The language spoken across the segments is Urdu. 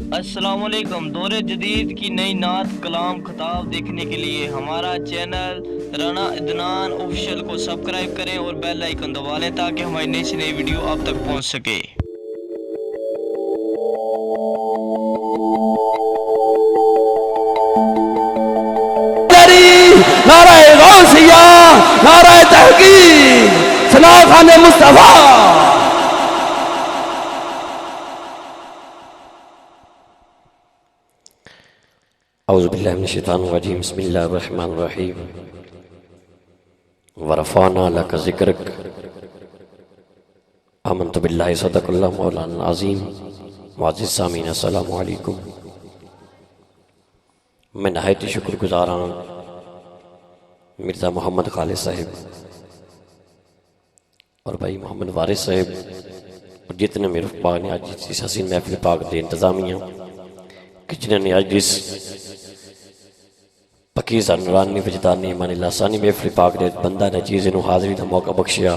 السلام علیکم۔ دور جدید کی نئی نعت کلام خطاب دیکھنے کے لیے ہمارا چینل رانا عدنان آفیشیل کو سبسکرائب کریں اور بیل آئیکن دبا لیں تاکہ ہماری نئی سے نئی ویڈیو آپ تک پہنچ سکے۔ نعرہ غوثیہ، نعرہ تحقیق، ثنا خان مصطفیٰ۔ اعوذ باللہ من الشیطان الرجیم، بسم اللہ الرحمن الرحیم۔ ورفعنا لک ذکرک، آمنت باللہ، صدق اللہ مولانا العظیم۔ معزز سامعین السلام علیکم۔ میں نہایت شکر گزار ہوں مرزا محمد خالد صاحب اور بھائی محمد وارث صاحب اور جتنے میرے پاک نے آج اس حسین محفل پاک دے انتظامیہ کہ جنہوں نے آج اس پکیزہ نورانی وجدانی ایمان لسانی محفل پاک دے بندہ نے چیزیں نو حاضری دا موقع بخشیا۔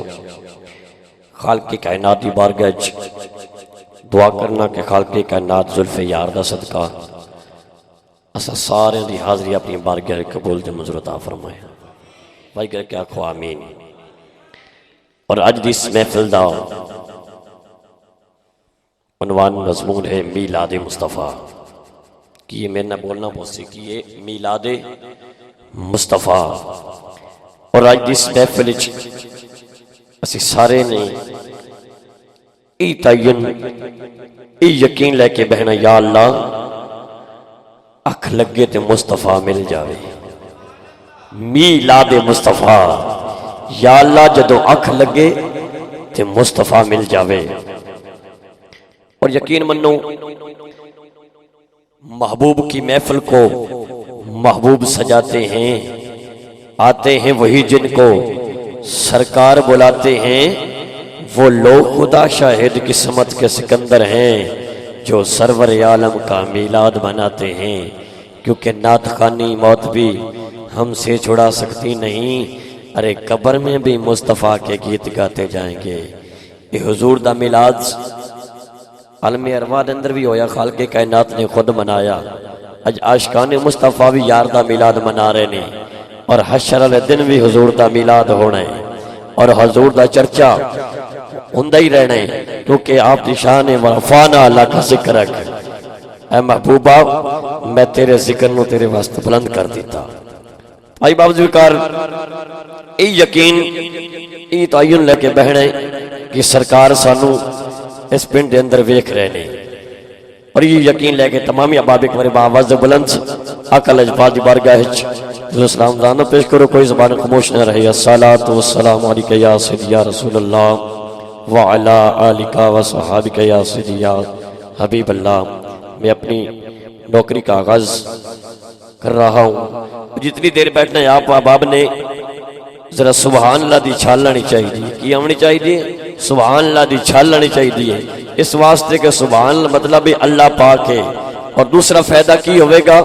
خالق کی کائنات دی بارگاہ دعا کرنا کہ خالق کی کائنات زلف یار دا صدقہ اسا سارے دی حاضری اپنی بارگاہ قبول دے منظور عطا فرمائے۔ بھائی کہہ کے آکھو آمین۔ اور آج دی اس محفل دا عنوان مضمون ہے میلاد مصطفیٰ، کہ یہ میں نے بولنا بہت سی کہ یہ میلاد مصطفیٰ۔ اور آج دی اس محفل اسی سارے نے ای تعین ای یقین لے کے بہنا یا اللہ اکھ لگے تے مصطفیٰ مل جاوے۔ میلاد مصطفیٰ، یا اللہ جدو اکھ لگے تے مصطفیٰ مل جاوے۔ اور یقین منو محبوب کی محفل کو محبوب سجاتے ہیں، آتے ہیں وہی جن کو سرکار بلاتے ہیں، وہ لوگ خدا شاہد قسمت کے سکندر ہیں جو سرور عالم کا میلاد مناتے ہیں۔ کیونکہ نعت خوانی موت بھی ہم سے چھڑا سکتی نہیں، ارے قبر میں بھی مصطفیٰ کے گیت گاتے جائیں گے۔ یہ حضور دا میلاد عالم ارواح اندر بھی ہویا، خالق کائنات نے خود منایا۔ اج عاشقان مصطفیٰ بھی یار دا میلاد منا رہے نے، اور حشر والے دن بھی حضور دا میلاد ہونا ہے، اور حضور دا چرچا ہوندہ ہی رہنا ہے، کیونکہ آپ دی شان ورفعنا لک ذکرک۔ اے محبوبہ میں تیرے ذکر نو تیرے واسطے بلند کر دیتا۔ آئی باب ذکر ای یقین ای تعین لے کے بہنے کہ سرکار سانو اس پنڈ دے اندر ویکھ رہے نے، اور یہ یقین لے کے تمامی احباب اکبر باواز بلند اقل اجباد بارگاہ اسلام دانا پیش کرو، کوئی زبان خاموش نہ رہے۔ الصلاۃ والسلام علیکہ یا سیدی یا رسول اللہ وعلی آلکہ و صحابکہ یا سیدی یا حبیب اللہ۔ میں اپنی نوکری کا آغاز کر رہا ہوں، جتنی دیر بیٹھنا ہے آپ احباب نے ذرا سبحان اللہ دی چھال لانی چاہیے۔ کی آمنی چاہیے؟ سبحان اللہ دی چھال لانی چاہیے، اس واسطے کہ سبحان اللہ مطلب اللہ پاک ہے۔ اور دوسرا فائدہ کی ہوئے گا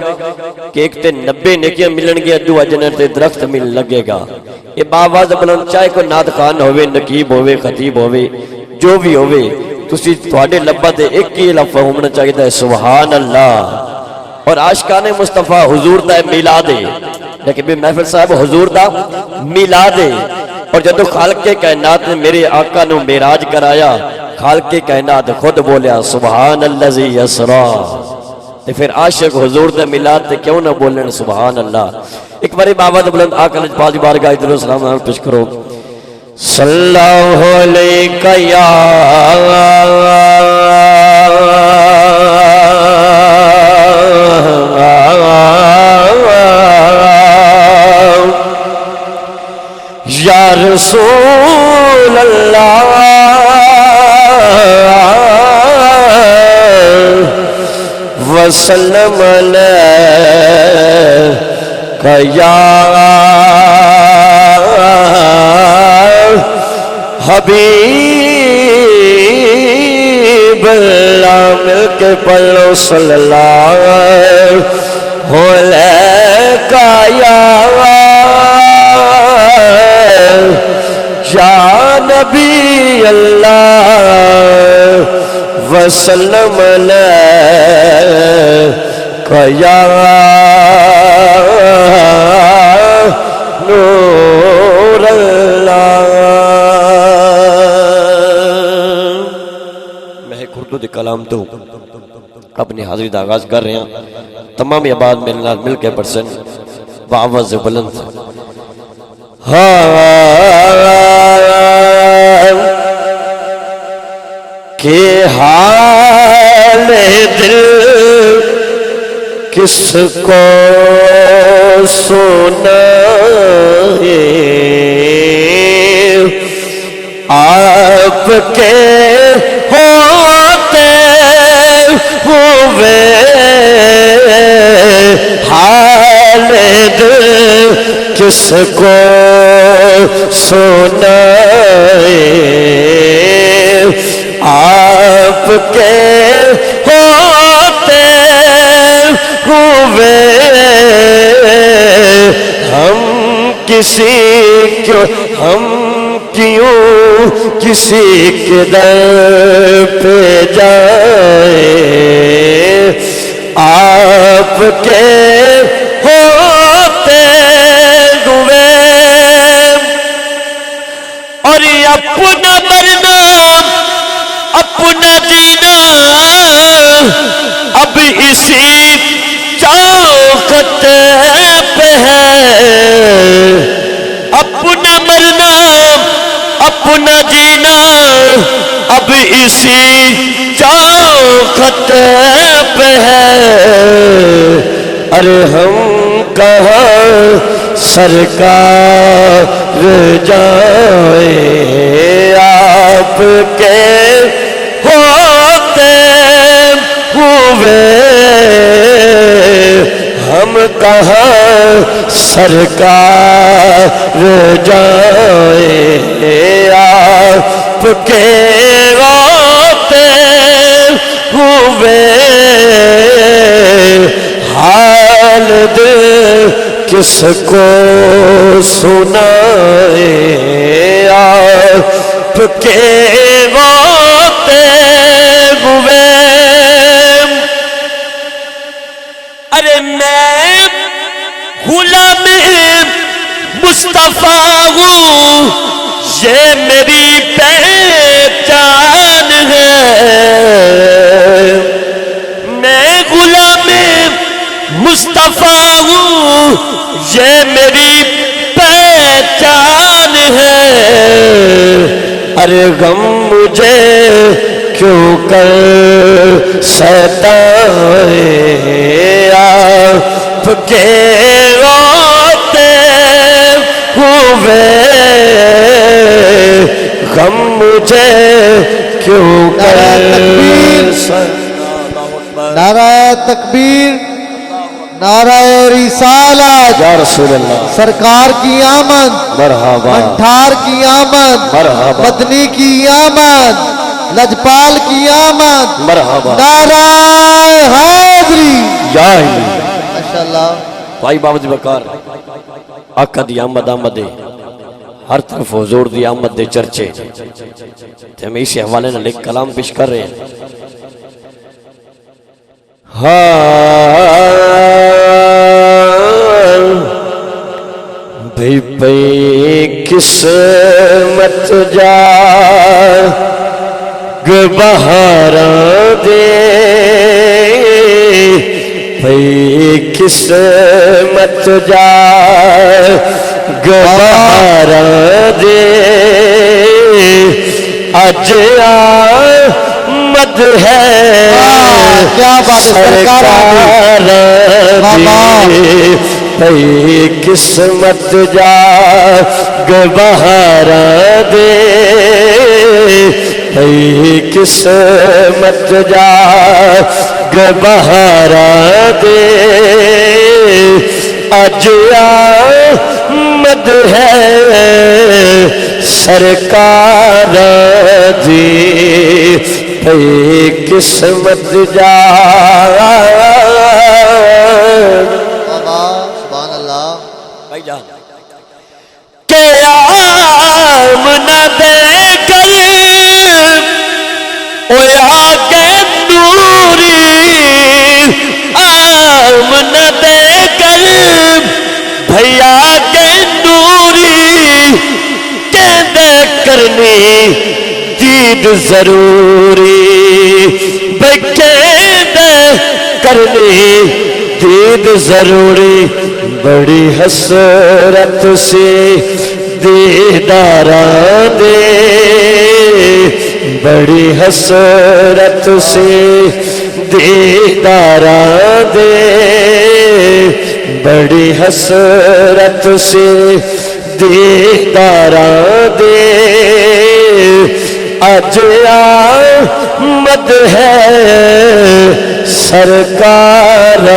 کہ ایک تے 90 نیکیاں ملن گیا، دو اجنر تے درخت مل لگے گا۔ یہ باواز بلند چاہے کوئی نعت خوان ہوئے، نقیب ہوئے، خطیب ہوئے، جو بھی ہوئے، تسی تھوڑے لبہ دے ایک ہی لفظ ہونا چاہیے سبحان اللہ۔ اور عاشقان مصطفیٰ حضور دا میلاد ہے، لیکن بھی محفل صاحب حضور دا میلاد ہے۔ اور جدو خالق کائنات نے میرے آقا نو معراج کرایا، خالق کائنات خود بولیا سبحان اللذی یسرا، پھر عاشق حضور دا میلاد تے کیوں نہ بولن سبحان اللہ۔ ایک باری بابا بلند آقا لجپال دی بارگاہ در السلام علیکم پیش کرو۔ صلی اللہ علیکہ یا یا رسول اللہ وسلم علیکہ یا حبیب اللہ، مل کے پڑھو صلی اللہ علیکہ یا نبی اللہ وسلم علیہ یا نور اللہ. میں اردو دے کلام تو اپنی حاضری دا آغاز کر رہے ہیں. تمام آباد مل کے پرسن بآواز بلند کہ حال دل کس کو سنائے آپ کے ہوتے ہوئے حال دل کس کو سنائے آپ کے ہوتے ہوئے ہم کیوں کسی کے در پہ جائیں آپ کے ہوتے ہوئے اور اپنا مرنا اپنا جینا اب اسی چوکھٹ پہ ہے اپنا مرنا اپنا جینا اب اسی چوکھٹ پہ ہے ارے ہم کہاں سرکار جائیں آپ کے ہوتے ہوئے ہم کہاں سرکار جائیں آپ کے ہوتے ہوئے حال دل کس کو سنائے آپ کے ہوتے ہوئے ارے میں غلام مصطفیٰ ہوں یہ میری پہچان ہے میں غلام مصطفیٰ ہوں یہ میری پہچان ہے ارے غم مجھے کیوں کر ستائے آپ کے ہوتے ہوئے غم مجھے کیوں کر نعرہ تکبیر نعرہ رسالت یا رسول اللہ سرکار کی آمد مرحبا منٹھار کی آمد مرحبا مدنی کی آمد لجپال کی آمد مرحبا نعرہ حیدری یا علی ماشاءاللہ بھائی بابا بکار آقا دی آمد آمدے ہر طرف حضور دی آمد دے چرچے تے ہمیں اسی حوالے نہ لکھ کلام پیش کر رہے ہیں بھئی بھئی قسمت جا بہاراں دے بھئی قسمت جا بہاراں دے اج آمد ہے کیا بات سرکار دی بھئی قسمت جا بہاراں دے بھئی قسمت جا بہاراں دے اج آمد ہے سرکار دی بھئی قسمت جا سبحان اللہ بھائی جان کہ آمنہ دے کر اوے آگے نوری آمنہ دید ضروری بچے کرنی دید ضروری بڑی حسرت سے دیداران دے بڑی حسرت سے دیداران دے بڑی حسرت سے دیداران دے اج آمد ہے سرکار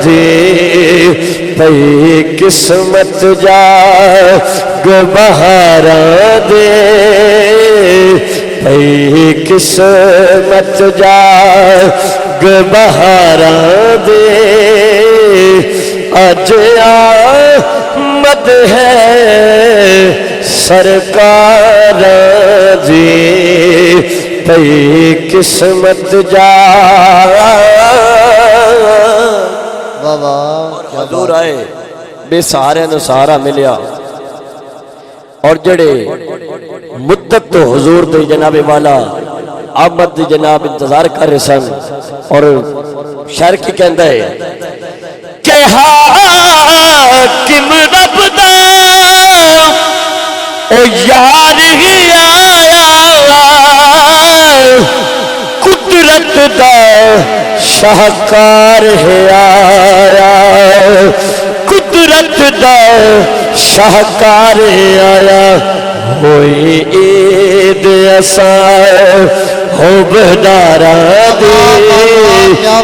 دی پئی قسمت جاگ بہاراں دے پئی قسمت جاگ بہاراں دے اج آمد ہے سرکار دی پئی قسمت بابا حضور آئے بے سہارے نو سہارا ملیا اور جڑے مدت تو حضور دے جناب والا آمد دی جناب انتظار کر رہے سن اور شعر کی کہندہ ہے کہ حاکم رب دا او یار ہی آیا قدرت دا شاہکار ہے آیا قدرت دا شاہکار ہے آیا ہوئی عید اساں ہو بہدارا دے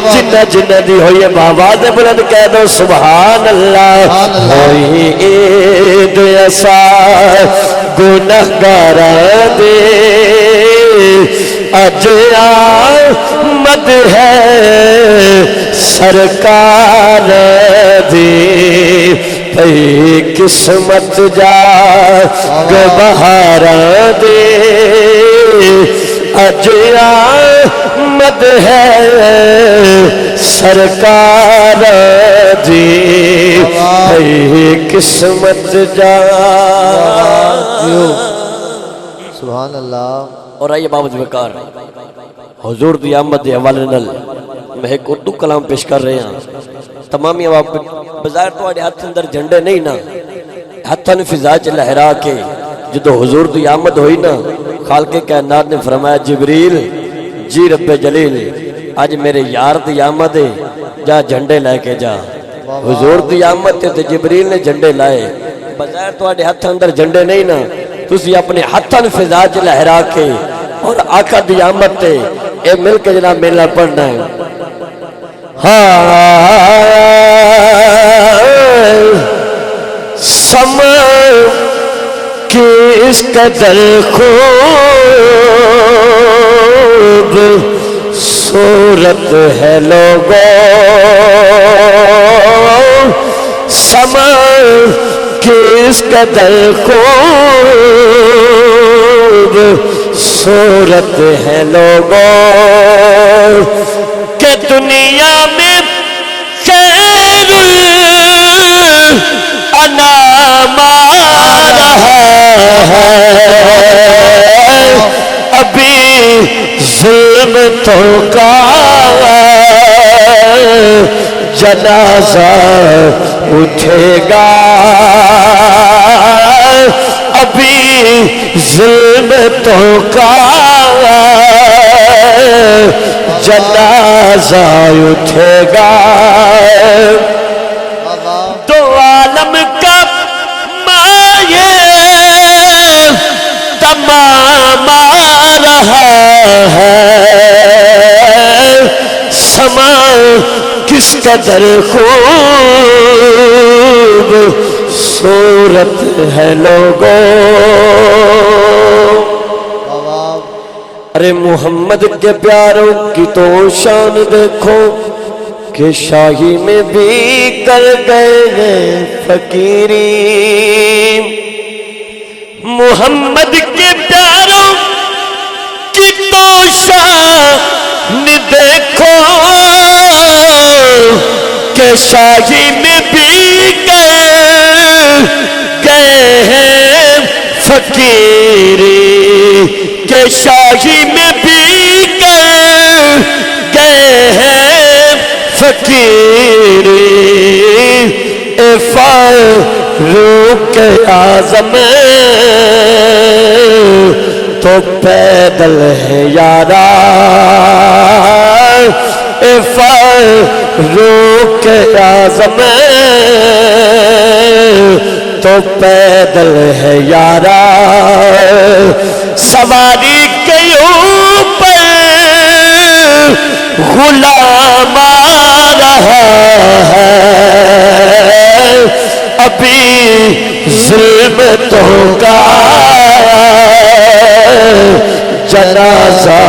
جنہ جنہ دی ہوئی باواز بلند کہہ دو سبحان اللہ ہوئی عید اساں گنہگارا دے اج آمد ہے سرکار دی پئی قسمت جاگ بہاراں دے اج آمد ہے سرکار دی پئی قسمت جاگ سبحان اللہ اور آئیے بابا جبکار حضور دی آمد دی حوالے نل میں ایک اردو کلام پیش کر رہے ہیں تمامی عوام بظاہر تو آڑے ہاتھ اندر جھنڈے نہیں نا ہاتھاں نے فضا چ لہرا کے جدو حضور دی آمد ہوئی نا خالق کائنات نے فرمایا جبریل جی رب جلیل آج میرے یار دی آمد ہے جا جھنڈے لے کے جا حضور دی آمد تے جبریل نے جھنڈے لائے بظاہر تو آڑے ہاتھ اندر جھنڈے نہیں نا تسی اپنے ہاتھاں نے فضا چ لہرا کے اور آقا دی آمد تے اے مل کے جناب میلہ پڑھنا ہے سما کس قدر خوب صورت ہے لوگوں سما کس قدر خوب صورت ہے لوگوں کہ دنیا میں خیر الانام آ رہا ہے ابھی ظلم تو کا جنازہ اٹھے گا ابھی ظلم تو کا جنازہ اٹھے گا تو عالم کا مایہ تمام آ رہا ہے سما کس قدر خوب صورت ہے لوگوں ارے محمد کے پیاروں کی تو شان دیکھو کہ شاہی میں بھی کر گئے ہیں فقیری محمد کے پیاروں کی تو شان دیکھو کہ شاہی میں بھی گئے ہیں فقیری کہ شاہی میں بھی گئے ہیں فقیر فاروق اعظم تو پیدل ہے یارا فاروق اعظم تو پیدل ہے یارا سواری کے اوپر غلام آ رہا ہے ابھی ظلمتوں کا جنازہ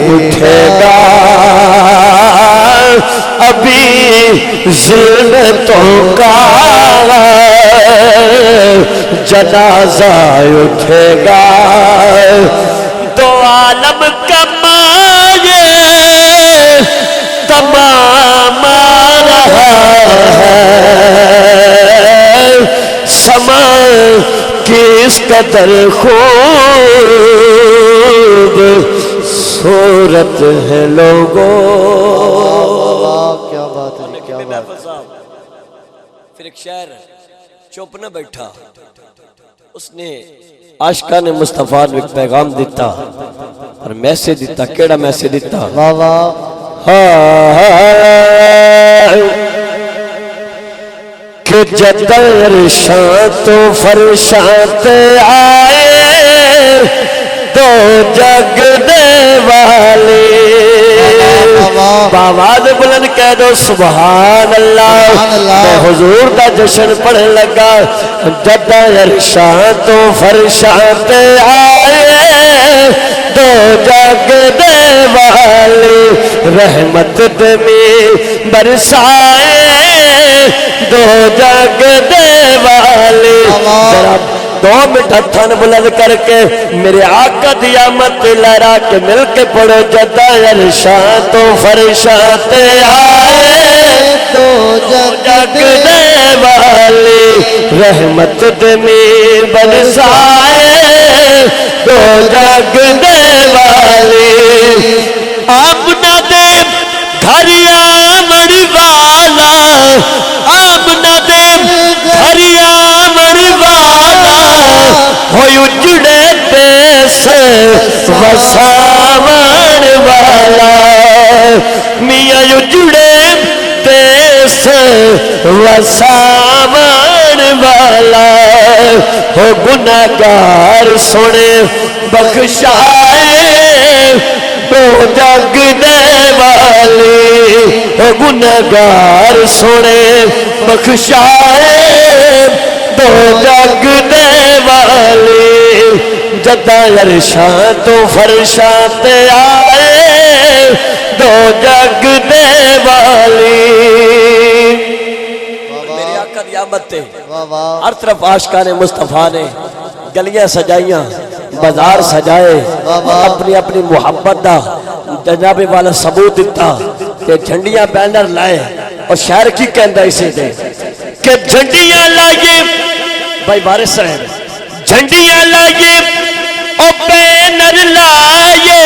اٹھے گا ابھی ظلمتوں کا جنازہ اٹھے گا دو عالم کمائے تمام رہا ہے سما کس قدر خوب صورت ہے لوگوں کیا بات ہے کیا بات ہے پھر ایک شاعر چپ نہ بیٹھا اس نے عاشقان مصطفیٰ نے ایک پیغام دیتا اور میسج دیتا کیڑا میسج دیتا واہ واہ کہ جدر شاں تو فرشاں آئے دو جگ دے والے باواز بلند کہہ دو سبحان اللہ میں حضور دا جشن پڑھنے لگا جدر شاں تو فرشاں آئے دو جگ دے والے رحمت میں برسائے دو جگ دے والے ذرا 2 منٹ ہتھاں بلند کر کے میرے آقا دی آمد لہرا کے مل کے پڑھو جدا عرشاں تو فرشاں آئے تو جگ دے والے رحمت میں برسائے دو جگ دے والے آمنہ دے گھر آمن والا آمنہ دے گھر آمن والا ہوئی اجڑے دیس وساون والا میاں اجڑے دیس وساون والا ہو گناہگار سنے بخشائے دو جگ دے والے ہو گناہگار سنے بخشائے دو جگ دے والے جدا عرشاں تو فرشاں آئے دو جگ دے والے میرے آقا دی آمد تے ہر طرف عاشقان مصطفیٰ نے گلیاں سجائیاں بازار سجائے اپنی اپنی محبت دا جناب والا ثبوت دیتا کہ جھنڈیاں بینر لائے اور شہر کی کہندہ اسے دے کہ جھنڈیاں لائے بھائی بارش صاحب جھنڈیاں لائے اور بینر لائے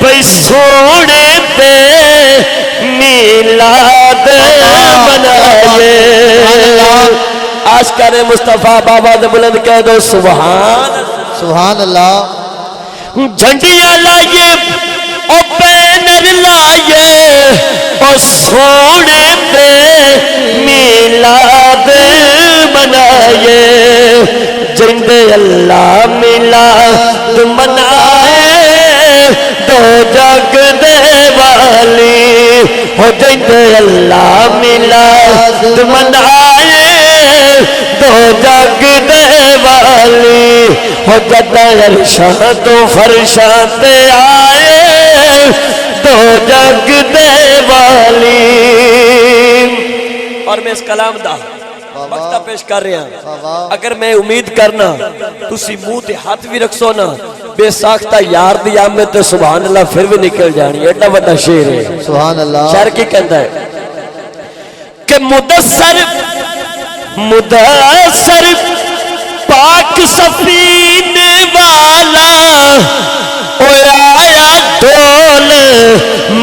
بھائی سونے پہ میلاد منائے عاشقان مصطفیٰ بابا دے بلند کہہ دو سبحان اللہ جھنڈیاں لائے اور بینر لائے اور سونے پہ میلاد منائے جند اللہ میلاد منائے دو جگ دے والی ہو جند اللہ میلاد منائے دو جگ دے والی ہو جدا عرشاں تو فرشاں آئے دو جگ دے والی اور میں اس کلام دا وقتہ پیش کر رہا ہوں اگر میں امید کرنا تسی منہ تے ہاتھ بھی رکھسو نا بے ساختہ یار دی آمد تے سبحان اللہ پھر بھی نکل جانی ایڈا بڑا شعر ہے سبحان اللہ شعر کی کہتا ہے کہ مدثر پاک صفی مدینے والا آیا ڈھول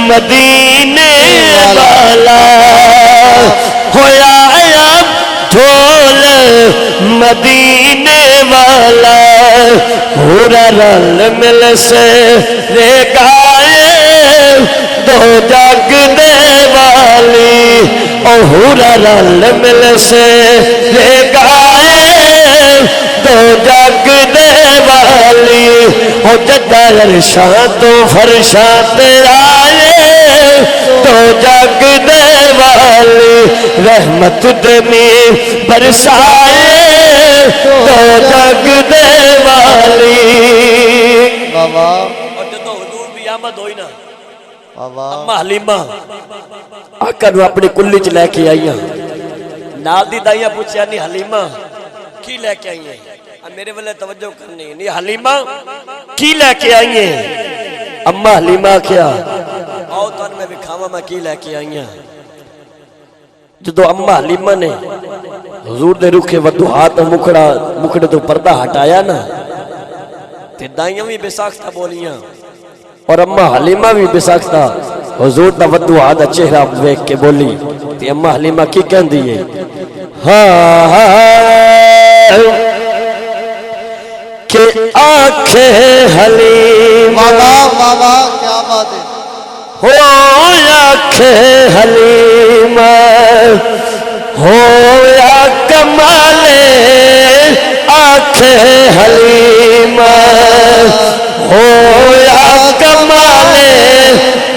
مدینے والا آیا ڈھول مدینے والا پورا رل مل سے رے گائے دو جگ دے والی پورا رل مل سے رے گائے دو جگ دے والی جدا عرشاں تو فرشاں تے آئے دو جگ دے والی رحمت دمی برسائے دو جگ دے والی اور جدو حضور دی آمد ہوئی نا اما حلیمہ آقا نو اپنی کلی چ لے کے آئی ہیں نال دی دائیاں پوچھیا نہیں حلیمہ کی لے کے آئی ہیں میرے والے توجہ کرنی نہیں حلیمہ کی لے کے آئی ہیں اما حلیمہ کیا آؤ تو میں بکھاوا میں کی لے کے آئی ہیں جدو اما حلیمہ نے حضور دے رکھے ودو ہاتھ مکڑے تو پردہ ہٹایا نا تے دائیاں بھی بساختہ بولیاں اور اما حلیمہ بھی بساختہ حضور دا ودو ہاتھ چہرہ دیکھ کے بولی تے اما حلیمہ کی کہن دیئے کہ آنکھیں حلیمہ کیا بات ہے ہو آنکھیں حلیمہ ہو یا کمال آنکھیں حلیمہ ہو یا کمال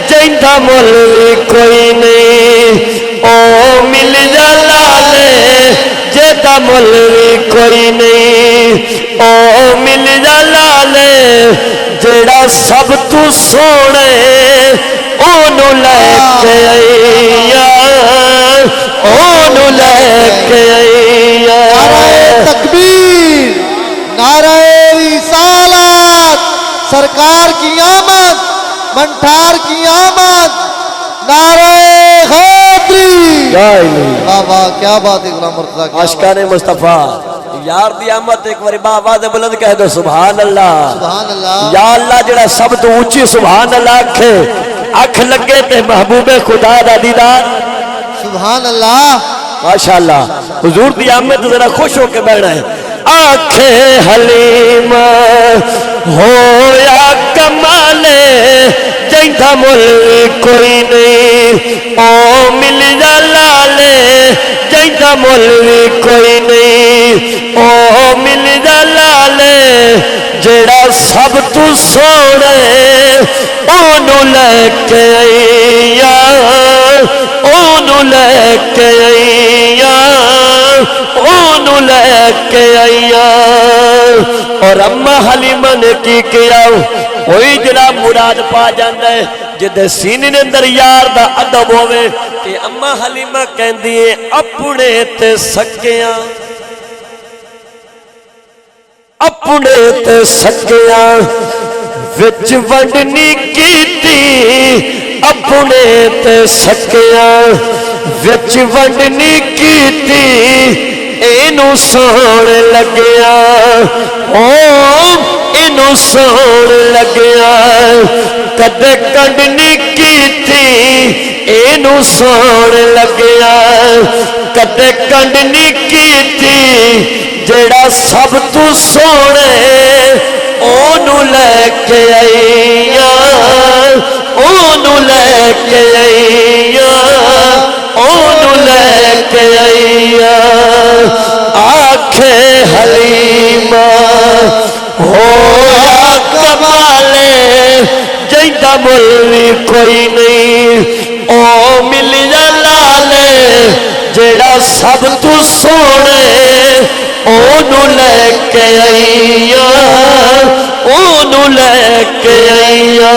جیندہ مولوی کوئی نہیں او مل جلالے جیندہ مولوی کوئی نہیں او مل جلالے جیڑا سب تو سوڑے اونو لے کے آئیا اونو لے کے آئیا نعرہ تکبیر نعرہ رسالت سرکار کی آمد منٹھار کی آمد نعرہ حیدری واہ واہ کیا بات ہے غلام مرتضیٰ عاشقان مصطفیٰ یار دی آمد ایک باری آواز بلند کہہ دو سبحان اللہ سبحان اللہ یا اللہ جڑا سب تو اونچی سبحان اللہ اکھے اکھ لگے تے محبوب خدا دا دیدار سبحان اللہ ماشاءاللہ حضور دی آمد ذرا خوش ہو کے بیٹھنا ہے آنکھیں حلیمہ ہو یا کمالے جیندہ مولوی کوئی نہیں او مل جلالے جیندہ مولوی کوئی نہیں او مل جلالے جیڑا سب تو سوڑے اونو لے کے آئیا اونو لے کے آئیا اونو لے کے آئیا اور اما حلیمہ نے کی کیا وہی جڑا مراد پا جاندہ ہے جدے سینے نے اندر یار دا ادب ہوئے کہ اما حلیمہ کہندی ہے اپنے تے سکیاں اپنے تے سکیاں وچ ونڈنی کیتی اپنے تے سکیاں وچ ونڈنی کیتی اینو سون لگیا اینو سون لگیا کدے کنڈنی کیتی اینو سون لگیا کدے کنڈنی کیتی جیڑا سب تو سونے اونو لے کے آئیا اونو لے کے آئیا اونو لے کے آئیا آنکھیں حلیمہ ہو یا کمالے جیندہ مولوی کوئی نہیں او مل جلالے جیڑا سب تو سونے اونو لے کے آئیا اونو لے کے آئیا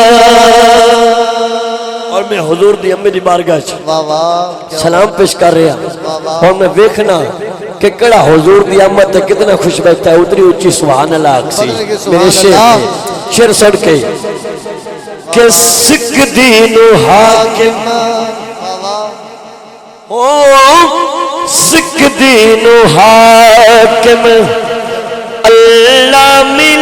اور میں حضور دی امی دی بارگاہ سلام پیش کر رہا اور میں ویکھنا کہ کڑا حضور دی امت تے کتنا خوش بیٹھتا ہے اتنی اونچی سبحان اللہ اکسی میرے شیر سڑ کے کہ سکھ دین حاکم سکھ دین حاکم اللہ مل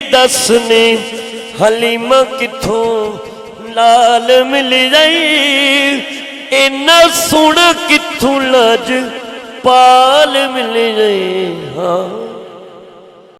دسنے حلیمہ کتھوں لال مل جائی اینا سونا کتھوں لج پال مل جائی ہاں